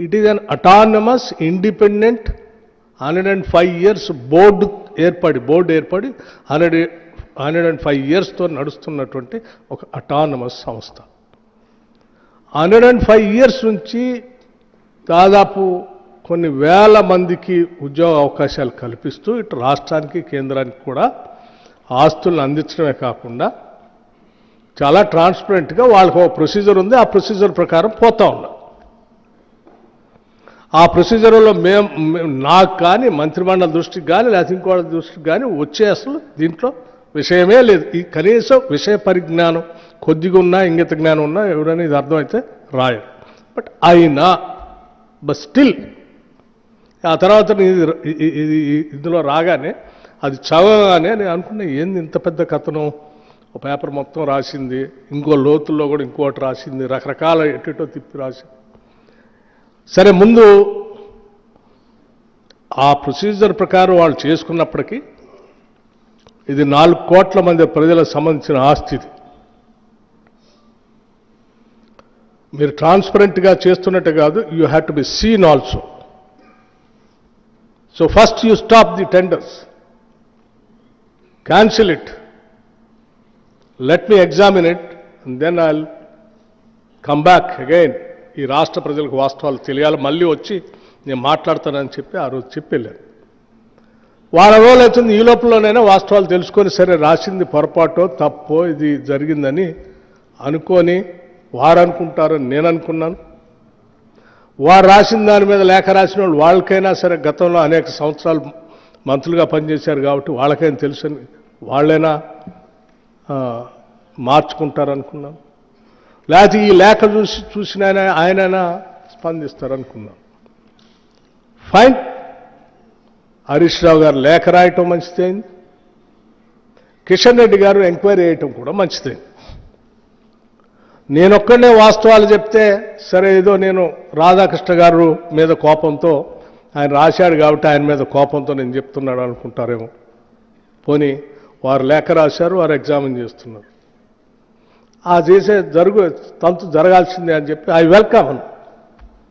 It is an autonomous independent 105 years board ఏర్పడి 105 yearsతో నడుస్తున్నటువంటి ఒక అటానమస్ సంస్థ. 105 years నుంచి దాదాపు కొన్ని వేల మందికి ఉద్యోగ అవకాశాలు కల్పిస్తూ ఇటు రాష్ట్రానికి కేంద్రానికి కూడా ఆస్తులను అందించడమే కాకుండా చాలా ట్రాన్స్పరెంట్గా వాళ్ళకు ఒక ప్రొసీజర్ ఉంది. ఆ ప్రొసీజర్ ప్రకారం పోతా ఉన్నాం. ఆ ప్రొసీజర్లో నాకు కానీ మంత్రిమండలి దృష్టికి కానీ లేకపోతే ఇంకోళ్ళ దృష్టికి కానీ వచ్చే అసలు దీంట్లో విషయమే లేదు. ఈ కనీసం విషయ పరిజ్ఞానం కొద్దిగా ఉన్నా ఇంగిత జ్ఞానం ఉన్నా ఎవరైనా ఇది అర్థమైతే రాయరు. బట్ అయినా స్టిల్ ఆ తర్వాత ఇందులో రాగానే అది చదవగానే నేను అనుకున్నా ఏంది ఇంత పెద్ద కథనం, ఒక పేపర్ మొత్తం రాసింది, ఇంకో లోతుల్లో కూడా ఇంకోటి రాసింది, రకరకాల ఎటుటో తిప్పి రాసింది. సరే ముందు ఆ ప్రొసీజర్ ప్రకారం వాళ్ళు చేసుకున్నప్పటికీ ఇది 4 కోట్ల మంది ప్రజలకు సంబంధించిన ఆస్తి. ఇది మీరు ట్రాన్స్పరెంట్గా చేస్తున్నట్టు కాదు, you have to be seen also. So first you stop the tenders, cancel it, let me examine it and then I will come back again. ఈ రాష్ట్ర ప్రజలకు వాస్తవాలు తెలియాలి, మళ్ళీ వచ్చి నేను మాట్లాడతానని చెప్పి ఆ రోజు చెప్పి వెళ్ళాను. వారం రోజులు అవుతుంది. ఈ లోపలనైనా వాస్తవాలు తెలుసుకొని సరే రాసింది పొరపాటో తప్పో ఇది జరిగిందని అనుకొని వారు అనుకుంటారని నేను అనుకున్నాను. వారు రాసిన దాని మీద లేఖ రాసిన వాళ్ళు వాళ్ళకైనా సరే గతంలో అనేక సంవత్సరాలు మంత్రులుగా పనిచేశారు కాబట్టి వాళ్ళకైనా తెలుసని వాళ్ళైనా మార్చుకుంటారనుకున్నాను. లేకపోతే ఈ లేఖ చూసిన ఆయనైనా స్పందిస్తారనుకున్నాను. ఫైన్, హరీష్ రావు గారు లేఖ రాయటం మంచిదైంది, కిషన్ రెడ్డి గారు ఎంక్వైరీ చేయటం కూడా మంచిదైంది. నేనొక్కడనే వాస్తవాలు చెప్తే సరే ఏదో నేను రాధాకృష్ణ గారు మీద కోపంతో ఆయన రాశాడు కాబట్టి ఆయన మీద కోపంతో నేను చెప్తున్నాడు అనుకుంటారేమో. పోనీ వారు లేఖ రాశారు, వారు ఎగ్జామిన్ చేస్తున్నారు. ఆ చేసే తంతు జరగాల్సిందే అని చెప్పి ఐ వెల్కమ్.